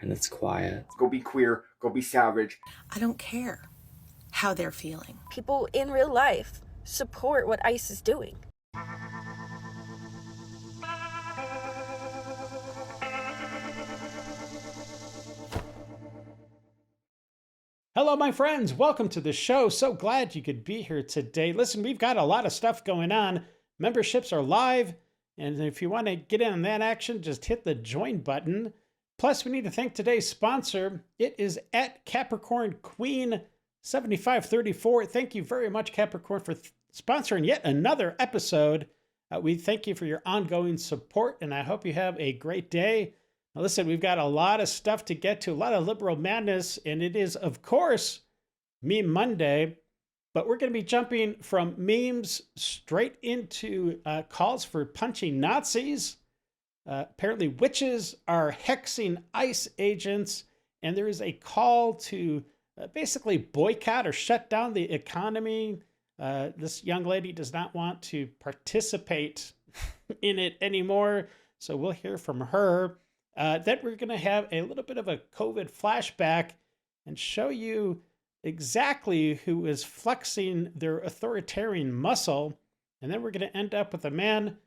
and it's quiet. Go be queer, go be savage. I don't care how they're feeling. People in real life support what ICE is doing. Hello, my friends. Welcome to the show. So glad you could be here today. Listen, we've got a lot of stuff going on. Memberships are live. And if you want to get in on that action, just hit the join button. Plus, we need to thank today's sponsor. It is at Capricorn Queen 7534. Thank you very much, Capricorn, for sponsoring yet another episode. We thank you for your ongoing support, and I hope you have a great day. Now, listen, we've got a lot of stuff to get to, a lot of liberal madness, and it is, of course, Meme Monday. But we're going to be jumping from memes straight into calls for punching Nazis. Apparently, witches are hexing ICE agents, and there is a call to basically boycott or shut down the economy. This young lady does not want to participate in it anymore, so we'll hear from her. Then we're going to have a little bit of a COVID flashback and show you exactly who is flexing their authoritarian muscle. And then we're going to end up with a man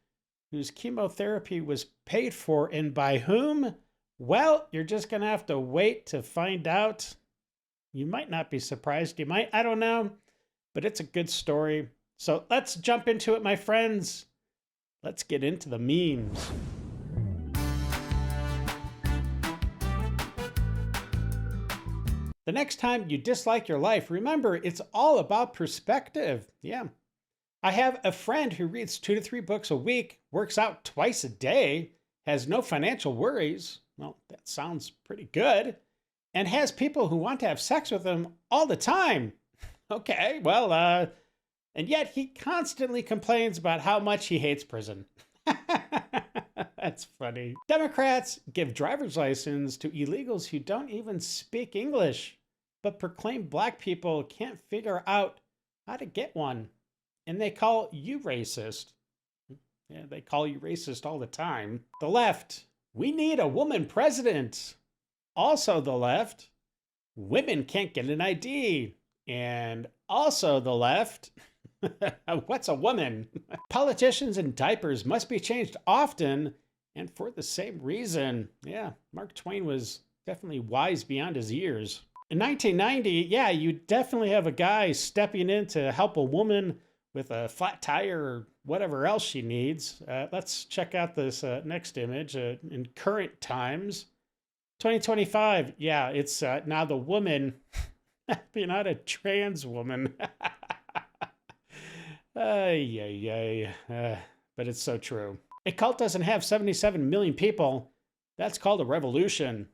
whose chemotherapy was paid for, and by whom? Well, you're just going to have to wait to find out. You might not be surprised. You might, I don't know, but it's a good story. So let's jump into it, my friends. Let's get into the memes. The next time you dislike your life, remember, it's all about perspective. Yeah. I have a friend who reads 2 to 3 books a week, works out twice a day, has no financial worries. Well, that sounds pretty good. And has people who want to have sex with him all the time. Okay, well, and yet he constantly complains about how much he hates prison. That's funny. Democrats give driver's license to illegals who don't even speak English, but proclaim black people can't figure out how to get one. And they call you racist. Yeah, they call you racist all the time. The left, we need a woman president. Also the left, women can't get an ID. And also the left, what's a woman? Politicians in diapers must be changed often and for the same reason. Yeah, Mark Twain was definitely wise beyond his years. In 1990, yeah, you definitely have a guy stepping in to help a woman with a flat tire or whatever else she needs. Let's check out this next image in current times. 2025, yeah, it's now the woman helping out a trans woman. But it's so true. A cult doesn't have 77 million people. That's called a revolution.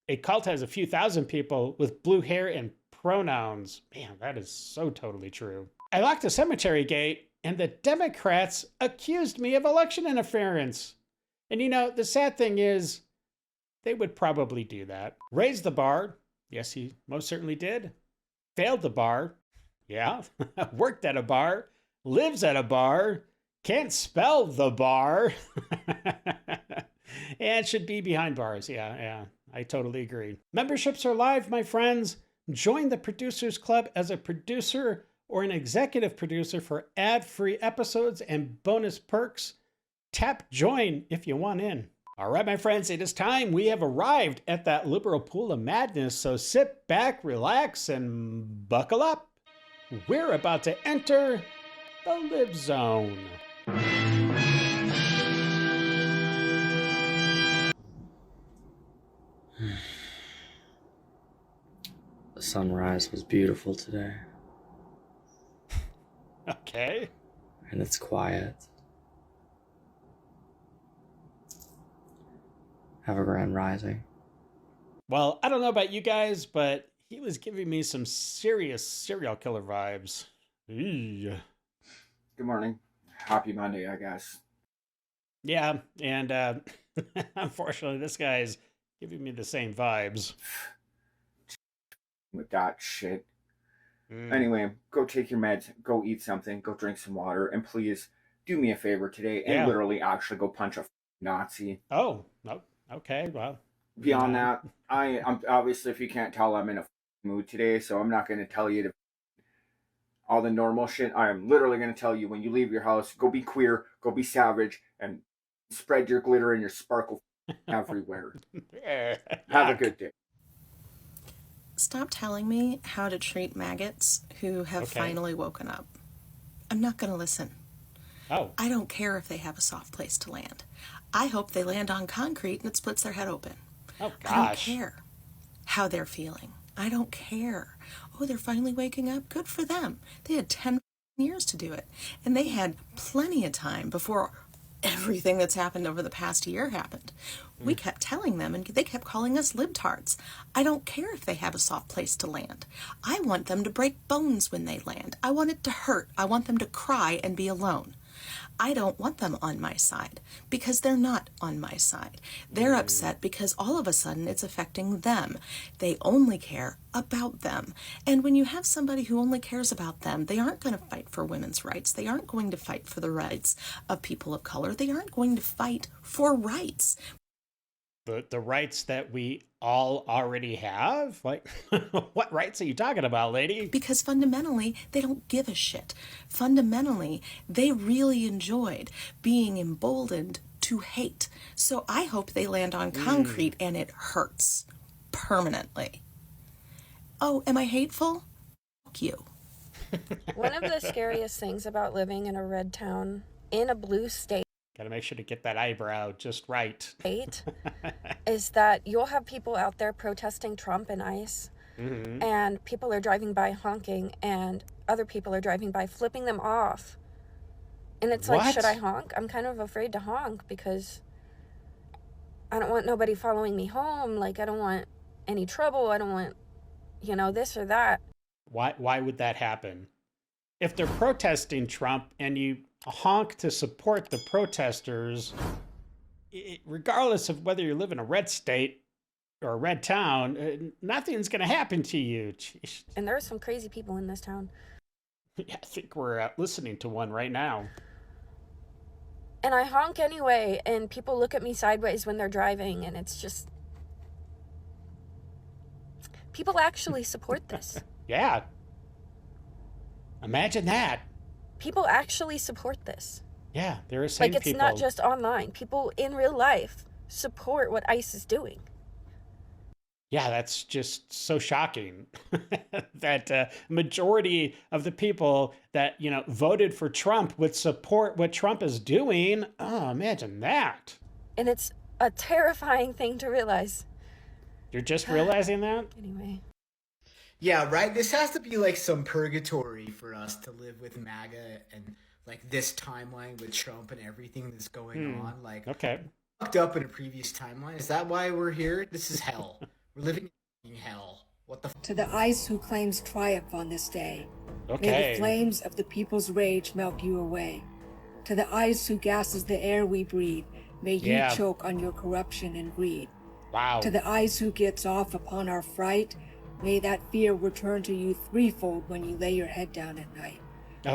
A cult has a few thousand people with blue hair and pronouns. Man, that is so totally true. I locked a cemetery gate, and the Democrats accused me of election interference. And you know, the sad thing is, they would probably do that. Raised the bar. Yes, he most certainly did. Failed the bar. Yeah. Worked at a bar. Lives at a bar. Can't spell the bar. And should be behind bars. Yeah. I totally agree. Memberships are live, my friends. Join the Producers Club as a producer or an executive producer for ad-free episodes and bonus perks. Tap join if you want in. All right, my friends, it is time. We have arrived at that liberal pool of madness, so sit back, relax, and buckle up. We're about to enter the Lib Zone. The sunrise was beautiful today, Okay. and it's quiet. Have a grand rising. Well, I don't know about you guys, but he was giving me some serious serial killer vibes. Eee. Good morning. Happy Monday, I guess. Yeah, and unfortunately, this guy's giving me the same vibes. With that shit. Anyway, go take your meds, go eat something, go drink some water, and please do me a favor today and literally actually go punch a Nazi. Oh, okay, well, Beyond that, I'm obviously, if you can't tell, I'm in a mood today, so I'm not going to tell you all the normal shit. I am literally going to tell you, when you leave your house, go be queer, go be savage, and spread your glitter and your sparkle everywhere. Have a good day. Stop telling me how to treat maggots who have finally woken up. I'm not going to listen. Oh. I don't care if they have a soft place to land. I hope they land on concrete and it splits their head open. Oh, gosh. I don't care how they're feeling. I don't care. Oh, they're finally waking up? Good for them. They had 10 years to do it. And they had plenty of time before everything that's happened over the past year happened. We kept telling them, and they kept calling us libtards. I don't care if they have a soft place to land. I want them to break bones when they land. I want it to hurt. I want them to cry and be alone. I don't want them on my side because they're not on my side. They're upset because all of a sudden it's affecting them. They only care about them. And when you have somebody who only cares about them, they aren't going to fight for women's rights. They aren't going to fight for the rights of people of color. They aren't going to fight for rights. The rights that we all already have? Like, what rights are you talking about, lady? Because fundamentally, they don't give a shit. Fundamentally, they really enjoyed being emboldened to hate. So I hope they land on concrete and it hurts permanently. Oh, am I hateful? Fuck you. One of the scariest things about living in a red town in a blue state Gotta make sure to get that eyebrow just right. is that you'll have people out there protesting Trump and ICE, and people are driving by honking, and other people are driving by flipping them off. And it's like, should I honk? I'm kind of afraid to honk because I don't want nobody following me home. Like, I don't want any trouble. I don't want, this or that. Why would that happen? If they're protesting Trump and you honk to support the protesters, regardless of whether you live in a red state or a red town, nothing's going to happen to you. Jeez. And there are some crazy people in this town. Yeah, I think we're listening to one right now. And I honk anyway, and people look at me sideways when they're driving, and it's just... People actually support this. Yeah. Imagine that. People actually support this. Yeah, there are some people. Like, it's not just online. People in real life support what ICE is doing. Yeah, that's just so shocking that majority of the people that, voted for Trump would support what Trump is doing. Oh, imagine that. And it's a terrifying thing to realize. You're just realizing that? Anyway. Yeah, right? This has to be like some purgatory for us to live with MAGA and like this timeline with Trump and everything that's going on. Like, okay. Fucked up in a previous timeline. Is that why we're here? This is hell. We're living in hell. What the To the ICE who claims triumph on this day. Okay. May the flames of the people's rage melt you away. To the ICE who gasses the air we breathe, may you choke on your corruption and greed. Wow. To the ICE who gets off upon our fright, may that fear return to you threefold when you lay your head down at night.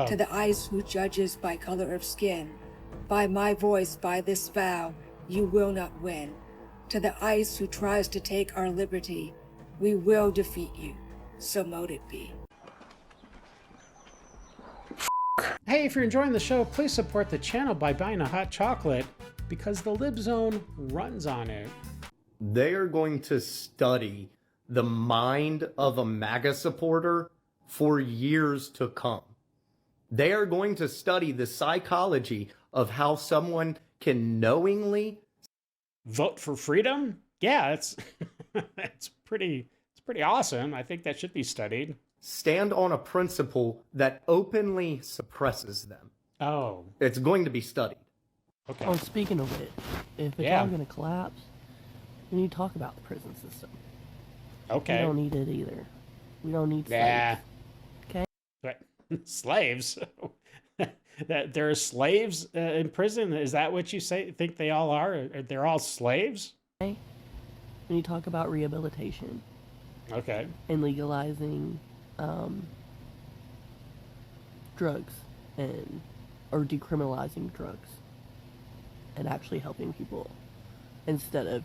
To the ICE who judges by color of skin, by my voice, by this vow, you will not win. To the ICE who tries to take our liberty, we will defeat you, so mote it be. Hey, if you're enjoying the show, please support the channel by buying a hot chocolate because the Lib Zone runs on it. They are going to study the mind of a MAGA supporter for years to come. They are going to study the psychology of how someone can knowingly vote for freedom. Yeah, it's it's pretty awesome. I think that should be studied. Stand on a principle that openly suppresses them. Oh, it's going to be studied. Okay. Oh, speaking of which, if it's all going to collapse, we need to talk about the prison system. Okay. We don't need it either. We don't need slaves. Okay. But slaves? That there are slaves in prison? Is that what you think they all are? They're all slaves? Okay. We need to talk about rehabilitation. Okay. And legalizing drugs or decriminalizing drugs and actually helping people instead of,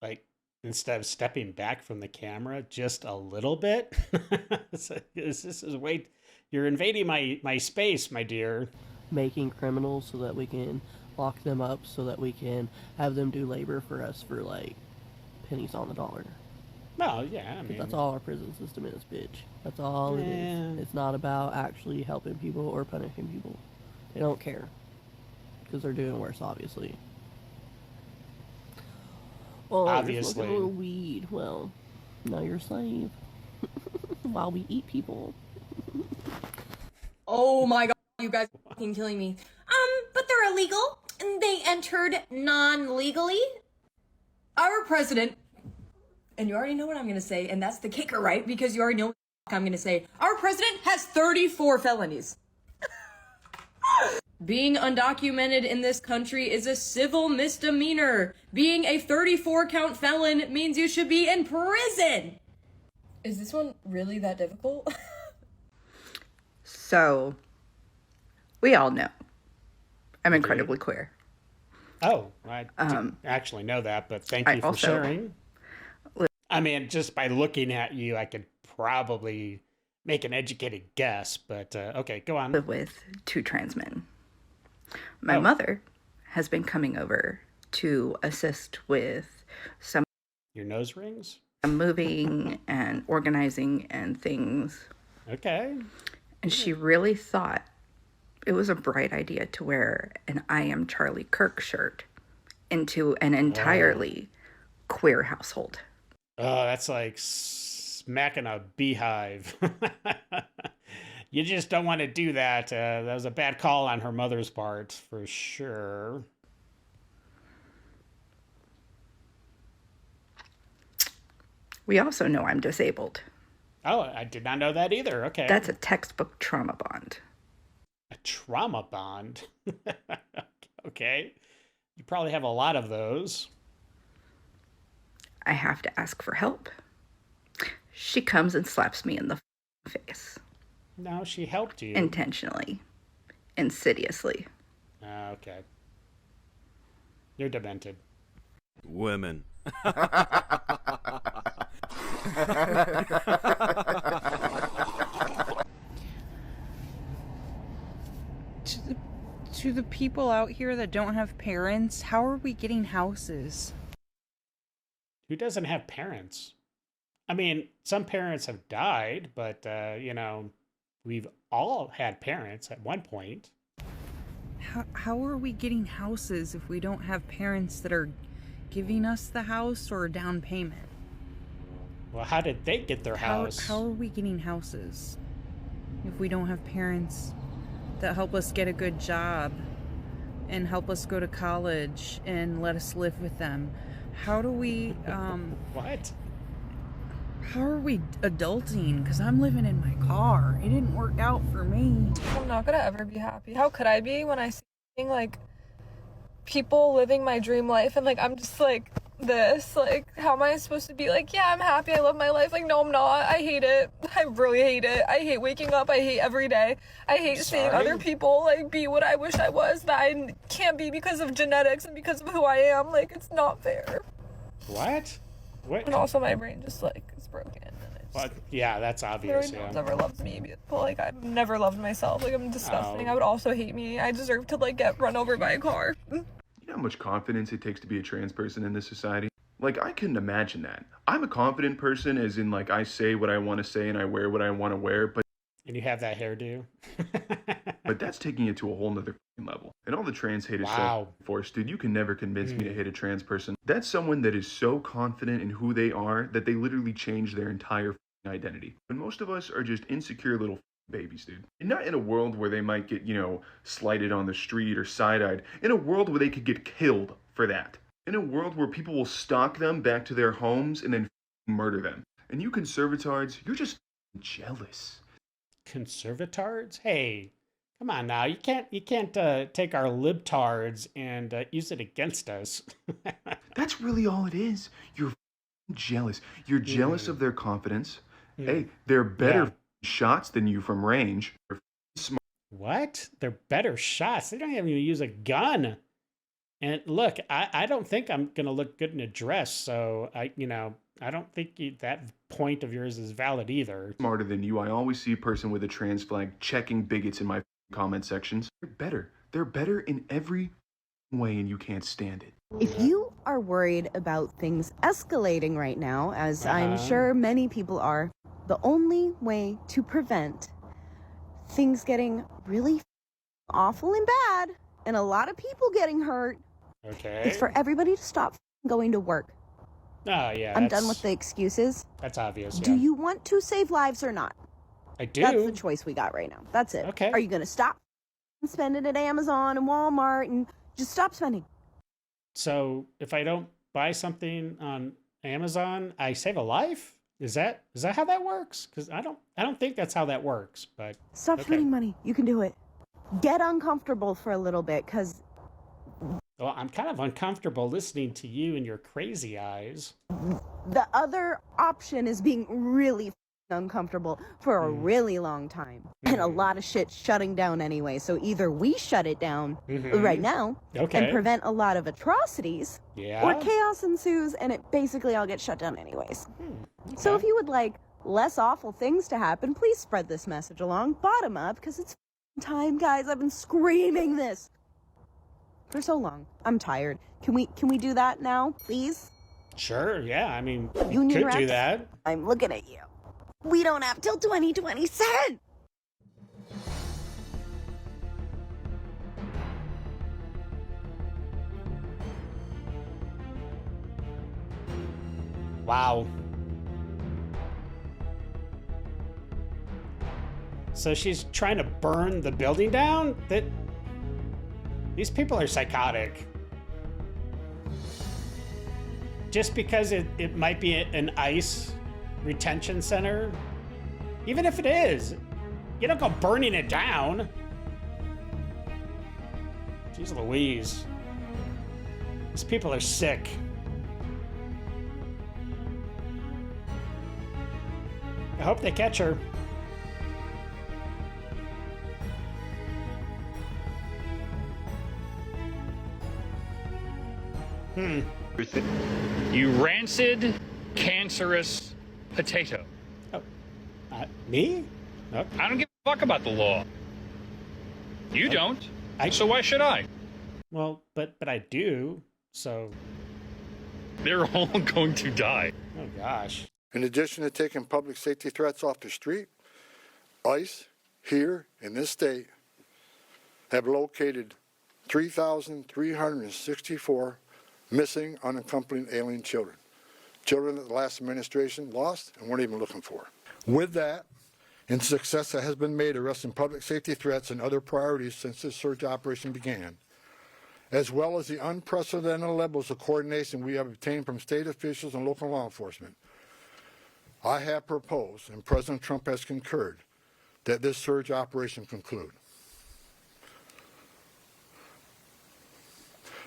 like, instead of stepping back from the camera just a little bit. This is way, you're invading my space, my dear. Making criminals so that we can lock them up, so that we can have them do labor for us for like pennies on the dollar. Well, yeah, I mean, that's all our prison system is, bitch. That's all it is. It's not about actually helping people or punishing people. They don't care because they're doing worse, obviously. Well, obviously, smoking a little weed. Well, now you're a slave while we eat people. Oh my god, you guys are fucking killing me. But they're illegal, and they entered non-legally. Our president, and you already know what I'm gonna say, and that's the kicker, right? Because you already know what I'm gonna say. Our president has 34 felonies. Being undocumented in this country is a civil misdemeanor. Being a 34 count felon means you should be in prison. Is this one really that difficult? So, we all know I'm incredibly queer. Oh, I didn't actually know that, but thank you for sharing. I mean, just by looking at you, I could probably make an educated guess, but okay, go on. Live with 2 trans men. My mother has been coming over to assist with some... Your nose rings? Moving and organizing and things. Okay. And she really thought it was a bright idea to wear an I Am Charlie Kirk shirt into an entirely queer household. Oh, that's like smacking a beehive. You just don't want to do that. That was a bad call on her mother's part, for sure. We also know I'm disabled. Oh, I did not know that either. Okay. That's a textbook trauma bond. A trauma bond? Okay. You probably have a lot of those. I have to ask for help. She comes and slaps me in the face. No, she helped you. Intentionally. Insidiously. Okay. You're demented. Women. To the people out here that don't have parents, how are we getting houses? Who doesn't have parents? I mean, some parents have died, but, you know, we've all had parents at one point. How are we getting houses if we don't have parents that are giving us the house or a down payment? Well, how did they get their house? How are we getting houses if we don't have parents that help us get a good job and help us go to college and let us live with them? How do we, What? How are we adulting? Because I'm living in my car. It didn't work out for me. I'm not gonna ever be happy. How could I be when I see, like, people living my dream life and, like, I'm just, like, this? Like, how am I supposed to be like, yeah, I'm happy, I love my life? Like, no, I'm not. I hate it. I really hate it. I hate waking up. I hate every day. I hate seeing other people, like, be what I wish I was that I can't be because of genetics and because of who I am. Like, it's not fair. What? What? And also my brain just, like, is broken. And well, yeah, that's obvious. No one ever loves me, but, like, I've never loved myself. Like, I'm disgusting. I would also hate me. I deserve to, like, get run over by a car. You know how much confidence it takes to be a trans person in this society? Like, I couldn't imagine that. I'm a confident person, as in, like, I say what I want to say and I wear what I want to wear, but... And you have that hairdo? But that's taking it to a whole nother level. And all the trans hate is so forced, dude. You can never convince me to hate a trans person. That's someone that is so confident in who they are that they literally change their entire identity. But most of us are just insecure little babies, dude. And not in a world where they might get, you know, slighted on the street or side-eyed. In a world where they could get killed for that. In a world where people will stalk them back to their homes and then murder them. And you conservatards, you're just jealous. Conservatards? Hey, come on now. You can't take our libtards and use it against us. That's really all it is. You're jealous. You're jealous of their confidence. Hey, they're better shots than you from range. They're smart. What? They're better shots? They don't even use a gun. And look, I don't think I'm going to look good in a dress. So I don't think that point of yours is valid either. Smarter than you. I always see a person with a trans flag checking bigots in my comment sections. They're better. They're better in every way, and you can't stand it. If you are worried about things escalating right now, as I'm sure many people are, the only way to prevent things getting really awful and bad, and a lot of people getting hurt, is for everybody to stop going to work. Oh, yeah. I'm done with the excuses. That's obvious. Do you want to save lives or not? I do. That's the choice we got right now. That's it. Okay. Are you going to stop spending at Amazon and Walmart and just stop spending? So if I don't buy something on Amazon, I save a life? Is that how that works? Because I don't think that's how that works. But stop spending money. You can do it. Get uncomfortable for a little bit, because well, I'm kind of uncomfortable listening to you and your crazy eyes. The other option is being really uncomfortable for a really long time, and a lot of shit shutting down anyway. So either we shut it down right now and prevent a lot of atrocities, or chaos ensues and it basically all gets shut down anyways. So if you would like less awful things to happen, please spread this message along bottom up, because it's time, guys. I've been screaming this for so long. I'm tired. Can we do that now, please? Sure. Yeah. I mean, Union could reps, do that. I'm looking at you. We don't have till 2027. Wow. So she's trying to burn the building down? These people are psychotic. Just because it might be an ICE retention center, even if it is, you don't go burning it down. Jeez Louise. These people are sick. I hope they catch her. You rancid, cancerous potato. Oh, me? Okay. I don't give a fuck about the law. You don't. So why should I? Well, but I do. So they're all going to die. Oh gosh. In addition to taking public safety threats off the street, ICE here in this state have located 3,364 missing unaccompanied alien children. Children that the last administration lost and weren't even looking for. With that, and success that has been made arresting public safety threats and other priorities since this search operation began, as well as the unprecedented levels of coordination we have obtained from state officials and local law enforcement, I have proposed, and President Trump has concurred, that this search operation conclude.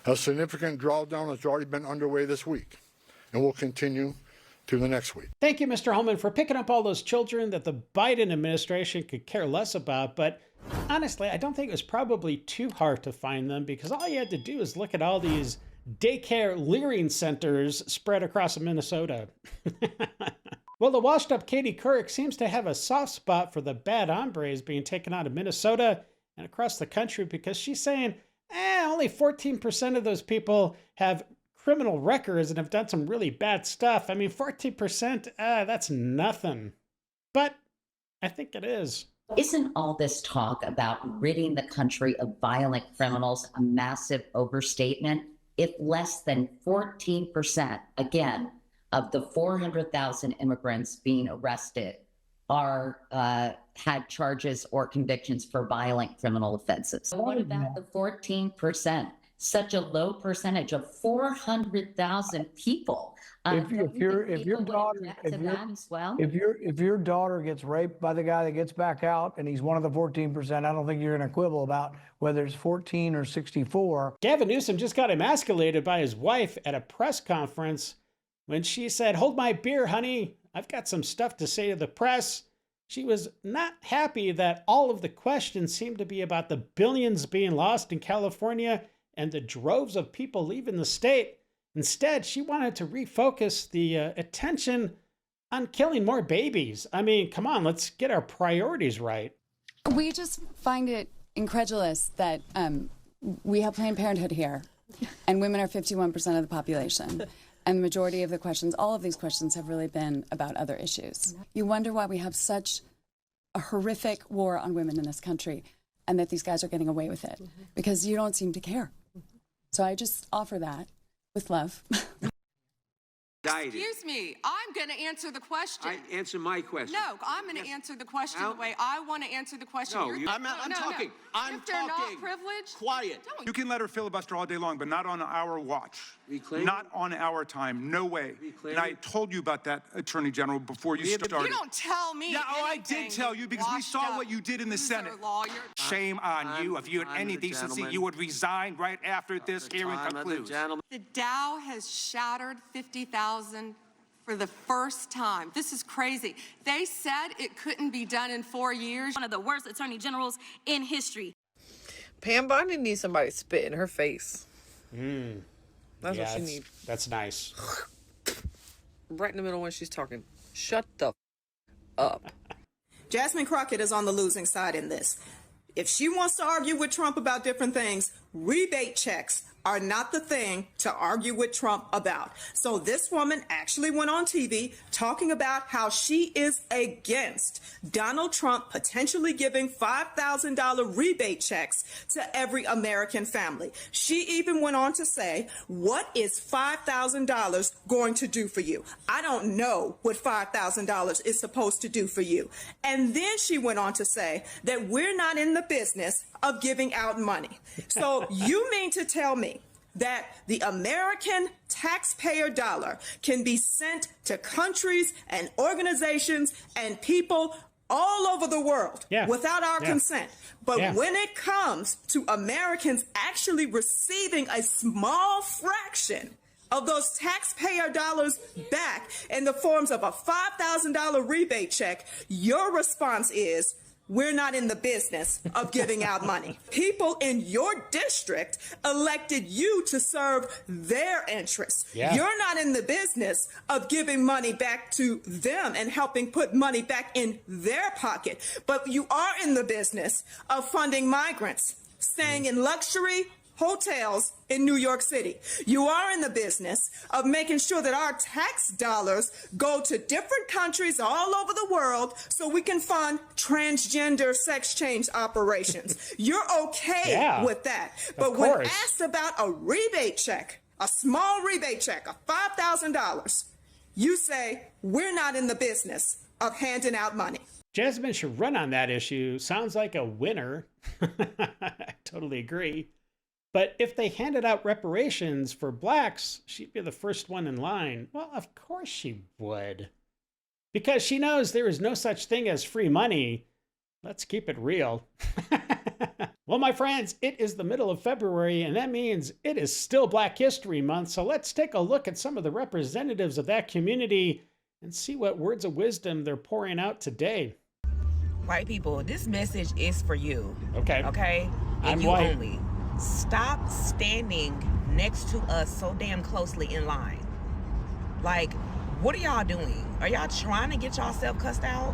A significant drawdown has already been underway this week and will continue through the next week. Thank you, Mr. Holman, for picking up all those children that the Biden administration could care less about. But honestly, I don't think it was probably too hard to find them, because all you had to do is look at all these daycare leering centers spread across Minnesota. Well, the washed up Katie Couric seems to have a soft spot for the bad hombres being taken out of Minnesota and across the country, because she's saying, only 14% of those people have criminal records and have done some really bad stuff. I mean, 14%, that's nothing. But I think it is. Isn't all this talk about ridding the country of violent criminals a massive overstatement? If less than 14%, again, of the 400,000 immigrants being arrested are had charges or convictions for violent criminal offenses. What about the 14%? Such a low percentage of 400,000 people. If your daughter gets raped by the guy that gets back out and he's one of the 14%, I don't think you're going to quibble about whether it's 14 or 64. Gavin Newsom just got emasculated by his wife at a press conference when she said, "Hold my beer, honey. I've got some stuff to say to the press." She was not happy that all of the questions seemed to be about the billions being lost in California and the droves of people leaving the state. Instead, she wanted to refocus the attention on killing more babies. I mean, come on, let's get our priorities right. We just find it incredulous that we have Planned Parenthood here, and women are 51% of the population. And the majority of the questions, all of these questions, have really been about other issues. You wonder why we have such a horrific war on women in this country, and that these guys are getting away with it, because you don't seem to care. So I just offer that with love. Excuse me, I'm going to answer the question. Answer my question. No, I'm going to answer the question the way I want to answer the question. No, I'm talking. I'm if they're talking. not privileged, Quiet. don't. You can let her filibuster all day long, but not on our watch. Reclaim? Not on our time. No way. Reclaim? And I told you about that, Attorney General, before you started. You don't tell me. Yeah, I did tell you because we saw what you did in the Senate. Shame on you. If you had any decency, you would resign right after this hearing concludes. The Dow has shattered 50,000 for the first time. This is crazy. They said it couldn't be done in 4 years. One of the worst attorney generals in history. Pam Bondi needs somebody to spit in her face. That's Yeah, what she needs. That's nice. Right in the middle when she's talking. Shut the up. Jasmine Crockett is on the losing side in this. If she wants to argue with Trump about different things, rebate checks are not the thing to argue with Trump about. So this woman actually went on TV talking about how she is against Donald Trump potentially giving $5,000 rebate checks to every American family. She even went on to say, what is $5,000 going to do for you? I don't know what $5,000 is supposed to do for you. And then she went on to say that we're not in the business of giving out money. So you mean to tell me that the American taxpayer dollar can be sent to countries and organizations and people all over the world without our consent? But when it comes to Americans actually receiving a small fraction of those taxpayer dollars back in the forms of a $5,000 rebate check, your response is, we're not in the business of giving out money. People in your district elected you to serve their interests. You're not in the business of giving money back to them and helping put money back in their pocket. But you are in the business of funding migrants, staying in luxury hotels in New York City. You are in the business of making sure that our tax dollars go to different countries all over the world so we can fund transgender sex change operations. You're okay with that. But when asked about a rebate check, a small rebate check of $5,000, you say, we're not in the business of handing out money. Jasmine should run on that issue. Sounds like a winner. I totally agree. But if they handed out reparations for blacks, she'd be the first one in line. Well, of course she would. Because she knows there is no such thing as free money. Let's keep it real. Well, my friends, it is the middle of February, and that means it is still Black History Month. So let's take a look at some of the representatives of that community and see what words of wisdom they're pouring out today. White people, this message is for you. Okay. Okay? And I'm you white. only. Stop standing next to us so damn closely in line. Like, what are y'all doing? Are y'all trying to get yourself cussed out?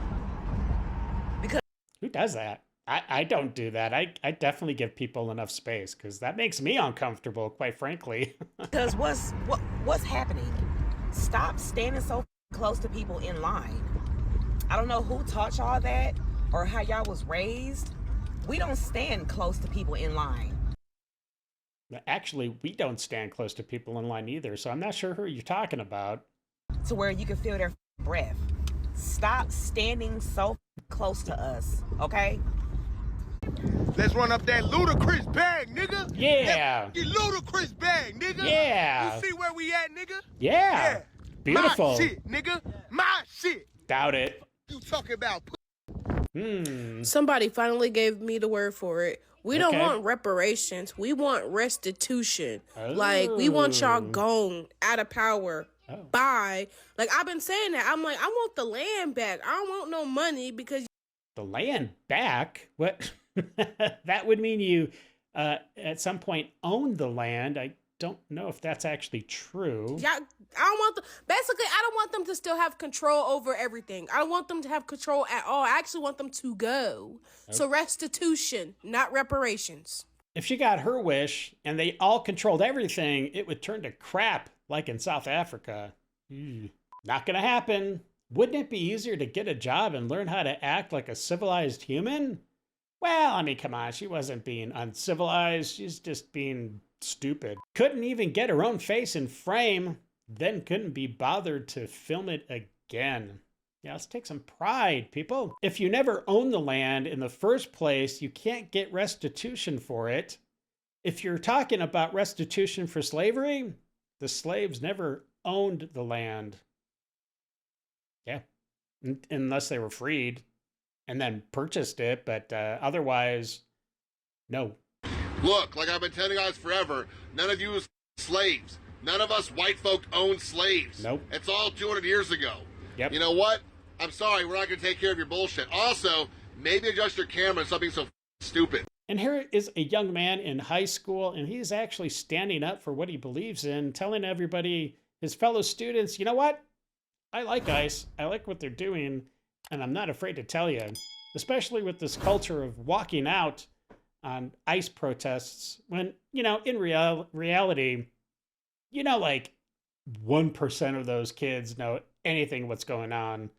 Because who does that? I don't do that. I definitely give people enough space because that makes me uncomfortable, quite frankly. Because what's happening? Stop standing so close to people in line. I don't know who taught y'all that or how y'all was raised. We don't stand close to people in line. Actually, we don't stand close to people in line either, so I'm not sure who you're talking about. To where you can feel their breath. Stop standing so close to us, okay? Let's run up that ludicrous bag, nigga. Yeah. That ludicrous bag, nigga. Yeah. You see where we at, nigga? Yeah. Beautiful. My shit, nigga. My shit. Doubt it. You talking about? Somebody finally gave me the word for it. We don't want reparations. We want restitution. Like, we want y'all gone, out of power. Bye. Like, I've been saying that. I'm like, I want the land back. I don't want no money because... The land back? What? That would mean you at some point owned the land. I don't know if that's actually true. Yeah, I don't want them to still have control over everything. I don't want them to have control at all. I actually want them to go. Okay. So restitution, not reparations. If she got her wish and they all controlled everything, it would turn to crap like in South Africa. Not gonna happen. Wouldn't it be easier to get a job and learn how to act like a civilized human? Well, I mean, come on, she wasn't being uncivilized. She's just being stupid. Couldn't even get her own face in frame, then couldn't be bothered to film it again. Yeah, let's take some pride, people. If you never own the land in the first place, you can't get restitution for it. If you're talking about restitution for slavery, the slaves never owned the land. Yeah, unless they were freed and then purchased it, but otherwise, no. Look, like I've been telling you guys forever, none of you is slaves. None of us white folk own slaves. Nope. It's all 200 years ago. Yep. You know what? I'm sorry, we're not going to take care of your bullshit. Also, maybe adjust your camera on something so stupid. And here is a young man in high school, and he's actually standing up for what he believes in, telling everybody, his fellow students, you know what? I like ICE. I like what they're doing, and I'm not afraid to tell you, especially with this culture of walking out on ICE protests when, you know, in reality, you know, like 1% of those kids know anything what's going on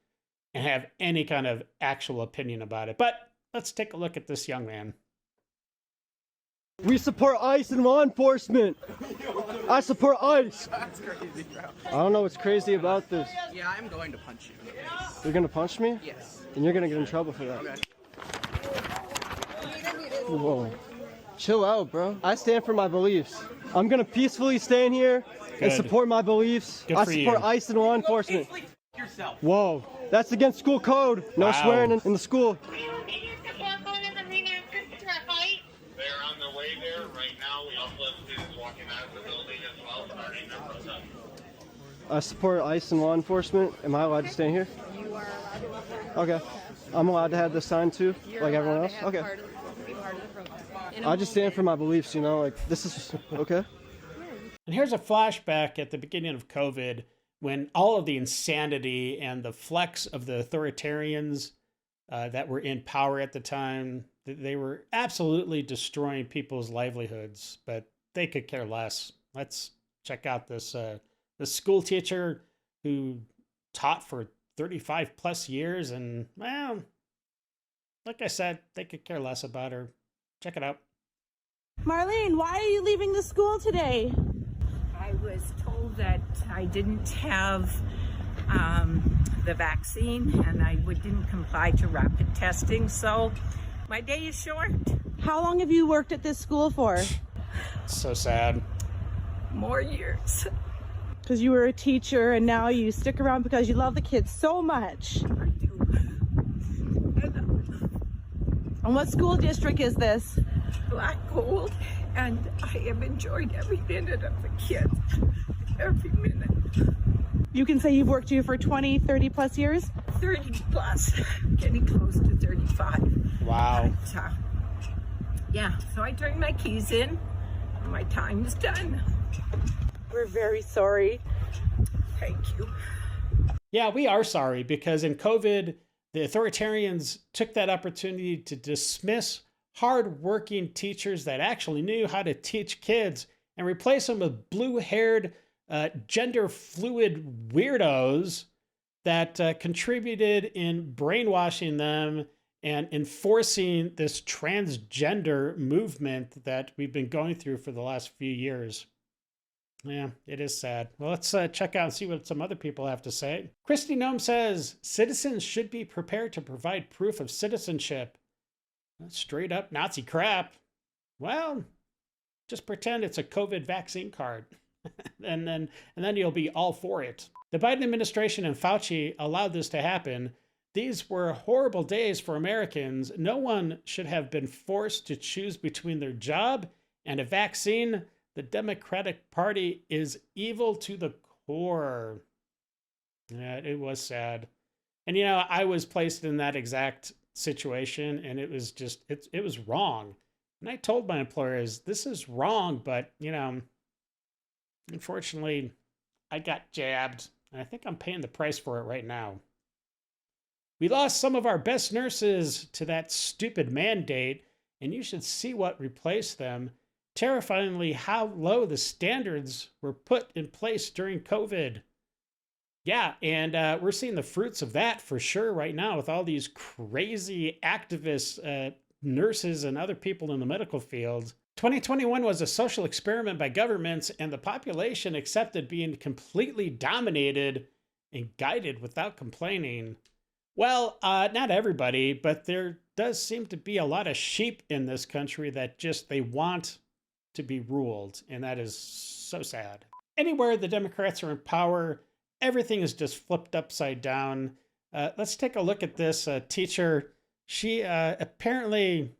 and have any kind of actual opinion about it. But let's take a look at this young man. We support ICE and law enforcement. I support ICE. That's crazy, bro. I don't know what's crazy about this. Yeah, I'm going to punch you. You're gonna punch me? Yes. And you're gonna get in trouble for that. Okay. Whoa. Chill out, bro. I stand for my beliefs. I'm gonna peacefully stand here and support my beliefs. Good I for support you. ICE and law enforcement. Yourself. Whoa. That's against school code. No Wow. swearing in the school. They're on their way there right now. We also have students walking out of the building as well, starting their protest. I support ICE and law enforcement. Am I allowed to stand here? You are allowed to. Okay. I'm allowed to have this sign too, like everyone else? Okay. Be part of the protest. I just stand for my beliefs, you know, like this is okay. And here's a flashback at the beginning of COVID when all of the insanity and the flex of the authoritarians that were in power at the time, they were absolutely destroying people's livelihoods, but they could care less. Let's check out this school teacher who taught for 35 plus years, and well, like I said, they could care less about her. Check it out. Marlene, why are you leaving the school today? I was told that I didn't have the vaccine and I didn't comply to rapid testing, so my day is short. How long have you worked at this school for? So sad. More years. Because you were a teacher and now you stick around because you love the kids so much. I do. And what school district is this? Black Gold, and I have enjoyed every minute of the kids. Every minute. You can say you've worked here for 20, 30 plus years? 30 plus, getting close to 35. Wow. But, yeah, so I turned my keys in. My time is done. We're very sorry. Thank you. Yeah, we are sorry because in COVID, the authoritarians took that opportunity to dismiss hard-working teachers that actually knew how to teach kids and replace them with blue-haired, gender-fluid weirdos that contributed in brainwashing them and enforcing this transgender movement that we've been going through for the last few years. Yeah, it is sad. Well, let's check out and see what some other people have to say. Christy Nome says, citizens should be prepared to provide proof of citizenship. That's straight up Nazi crap. Well, just pretend it's a COVID vaccine card. and then you'll be all for it. The Biden administration and Fauci allowed this to happen. These were horrible days for Americans. No one should have been forced to choose between their job and a vaccine. The Democratic Party is evil to the core. Yeah, it was sad. And, you know, I was placed in that exact situation, and it was just, it was wrong. And I told my employers, this is wrong, but, you know, unfortunately, I got jabbed, and I think I'm paying the price for it right now. We lost some of our best nurses to that stupid mandate, and you should see what replaced them. Terrifyingly, how low the standards were put in place during COVID. Yeah, and we're seeing the fruits of that for sure right now with all these crazy activists, nurses, and other people in the medical field. 2021 was a social experiment by governments, and the population accepted being completely dominated and guided without complaining. Well, not everybody, but there does seem to be a lot of sheep in this country that just, they want to be ruled, and that is so sad. Anywhere the Democrats are in power, everything is just flipped upside down. Let's take a look at this teacher. She apparently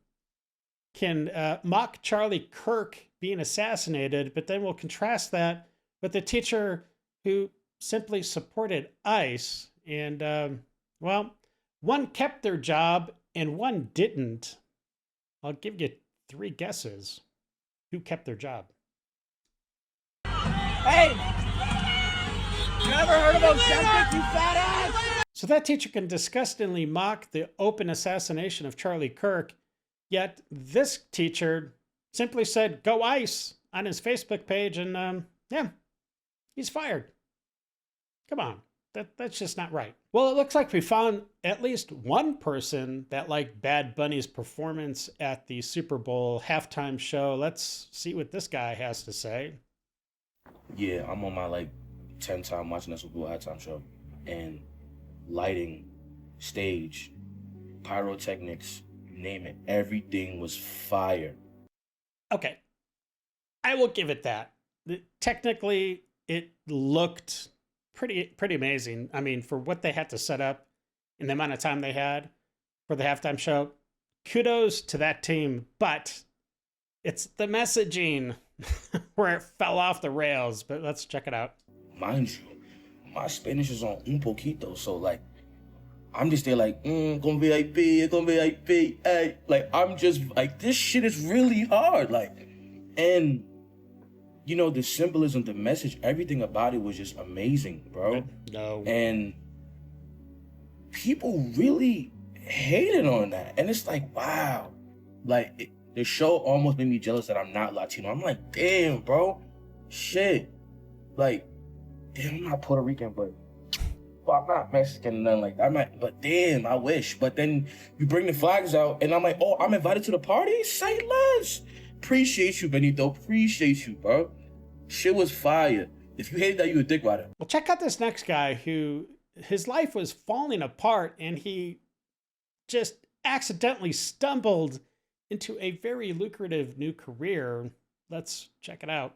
can mock Charlie Kirk being assassinated, but then we'll contrast that with the teacher who simply supported ICE. And, well, one kept their job and one didn't. I'll give you 3 guesses who kept their job. Hey! You ever heard of Ozempic, you fat ass? So that teacher can disgustingly mock the open assassination of Charlie Kirk, yet this teacher simply said, "Go ICE," on his Facebook page, and yeah, he's fired. Come on, that's just not right. Well, it looks like we found at least one person that liked Bad Bunny's performance at the Super Bowl halftime show. Let's see what this guy has to say. Yeah, I'm on my 10th time watching that Super Bowl halftime show, and lighting, stage, pyrotechnics, you name it, everything was fire. Okay, I will give it that. Technically, it looked pretty amazing. I mean, for what they had to set up and the amount of time they had for the halftime show, kudos to that team. But it's the messaging where it fell off the rails. But let's check it out. Mind you, my Spanish is on un poquito, so I'm just there con VIP, con VIP, hey. I'm just this shit is really hard, and you know, the symbolism, the message, everything about it was just amazing, bro. No. And people really hated on that. And it's wow. The show almost made me jealous that I'm not Latino. I'm like, damn, bro. Shit. Damn, I'm not Puerto Rican, but I'm not Mexican, nothing like that. But damn, I wish. But then you bring the flags out, and I'm like, oh, I'm invited to the party? Say less. Appreciate you, Benito. Appreciate you, bro. Shit was fire. If you hated that, you a dick rider. Well, check out this next guy who his life was falling apart, and he just accidentally stumbled into a very lucrative new career. Let's check it out.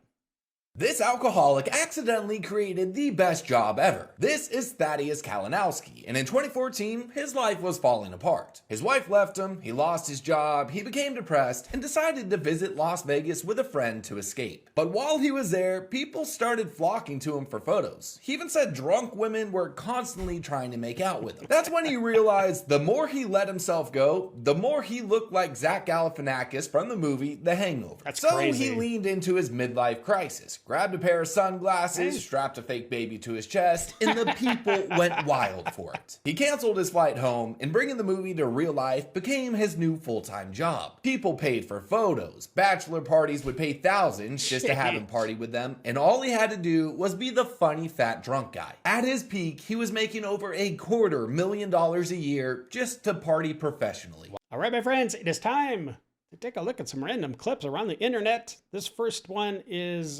This alcoholic accidentally created the best job ever. This is Thaddeus Kalinowski, and in 2014, his life was falling apart. His wife left him, he lost his job, he became depressed, and decided to visit Las Vegas with a friend to escape. But while he was there, people started flocking to him for photos. He even said drunk women were constantly trying to make out with him. That's when he realized the more he let himself go, the more he looked like Zach Galifianakis from the movie The Hangover. That's so crazy. He leaned into his midlife crisis, grabbed a pair of sunglasses, strapped a fake baby to his chest, and the people went wild for it. He canceled his flight home, and bringing the movie to real life became his new full-time job. People paid for photos, bachelor parties would pay thousands just to have him party with them, and all he had to do was be the funny fat drunk guy. At his peak, he was making over $250,000 a year just to party professionally. All right, my friends, it is time to take a look at some random clips around the internet. This first one is,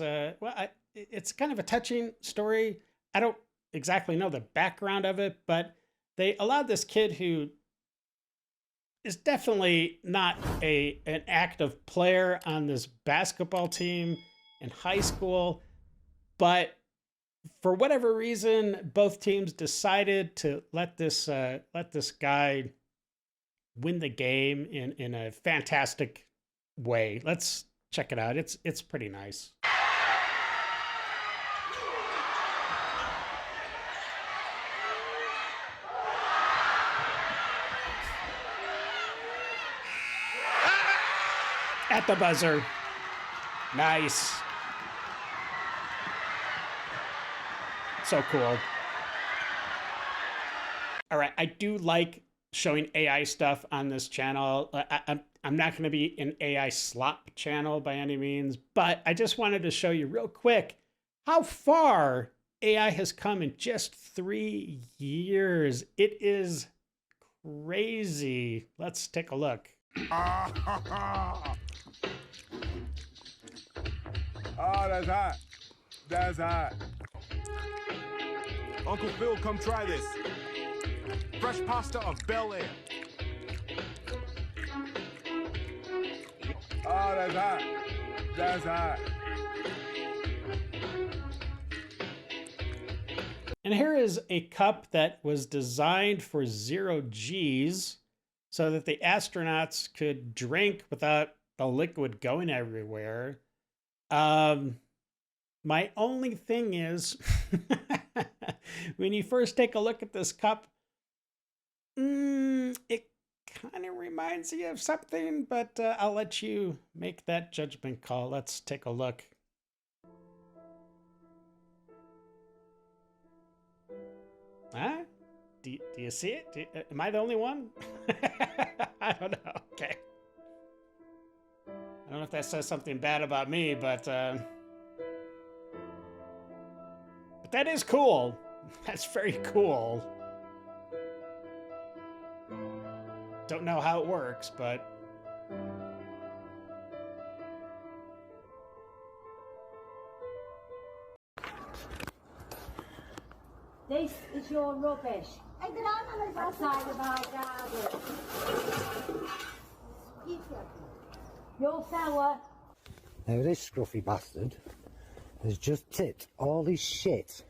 it's kind of a touching story. I don't exactly know the background of it, but they allowed this kid who is definitely not an active player on this basketball team in high school, but for whatever reason, both teams decided to let this guy win the game in a fantastic way. Let's check it out. It's pretty nice. At the buzzer. Nice. So cool. All right, I do like showing AI stuff on this channel. I'm not going to be an AI slop channel by any means, but I just wanted to show you real quick how far AI has come in just 3 years. It is crazy. Let's take a look. Oh, that's hot. That's hot. Uncle Phil, come try this. Fresh pasta of Bel Air. Oh, that's hot. That's hot. And here is a cup that was designed for 0 G's so that the astronauts could drink without the liquid going everywhere. My only thing is, when you first take a look at this cup, it kind of reminds you of something, but I'll let you make that judgment call. Let's take a look. Huh? Do you see it? Am I the only one? I don't know. Okay. I don't know if that says something bad about me, but that is cool. That's very cool. Don't know how it works, but... This is your rubbish. Outside of our garden. Your fella. Now this scruffy bastard has just tipped all his shit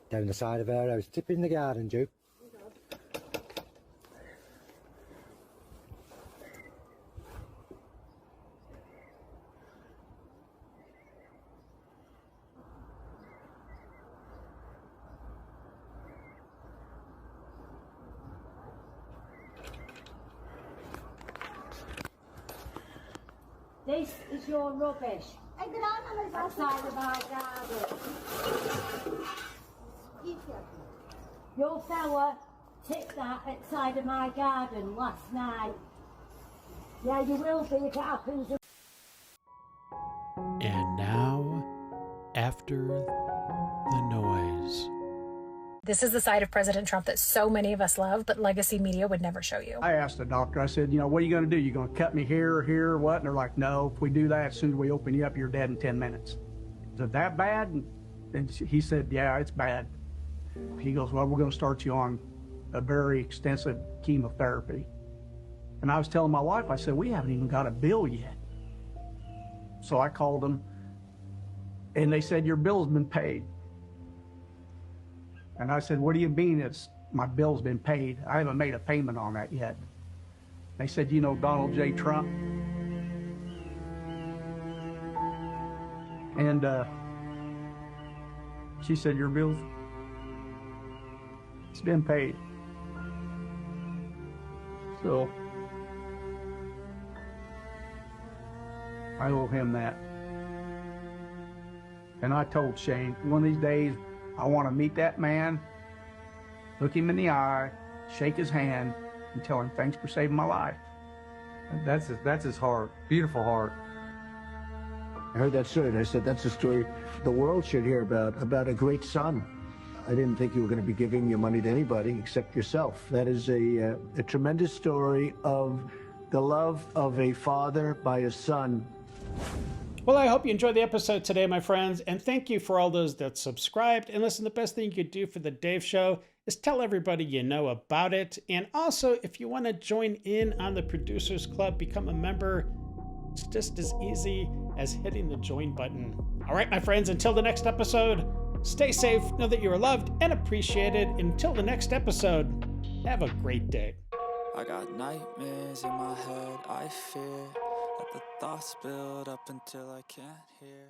down the side of our house. Tip in the garden, Duke. This is your rubbish. Outside of our garden. Your fella tipped that outside of my garden last night. Yeah, you will be if it happens. And now, after the noise. This is the side of President Trump that so many of us love, but legacy media would never show you. I asked the doctor, I said, you know, what are you going to do? You going to cut me here or what? And they're like, no, if we do that, as soon as we open you up, you're dead in 10 minutes. Is it that bad? And he said, yeah, it's bad. He goes, well, we're going to start you on a very extensive chemotherapy. And I was telling my wife, I said, we haven't even got a bill yet. So I called them, and they said, your bill's been paid. And I said, what do you mean it's my bill's been paid? I haven't made a payment on that yet. They said, you know Donald J. Trump? And she said, your bill's, it's been paid. So I owe him that. And I told Shane, one of these days, I want to meet that man, look him in the eye, shake his hand, and tell him thanks for saving my life. That's his heart. Beautiful heart. I heard that story, and I said, that's a story the world should hear about a great son. I didn't think you were going to be giving your money to anybody except yourself. That is a tremendous story of the love of a father by a son. Well, I hope you enjoyed the episode today, my friends, and thank you for all those that subscribed. And listen, the best thing you could do for the Dave Show is tell everybody you know about it. And also, if you want to join in on the Producers Club, become a member, it's just as easy as hitting the join button. All right, my friends, until the next episode, stay safe, know that you are loved and appreciated. Until the next episode, have a great day. I got nightmares in my head, I fear that the thoughts build up until I can't hear.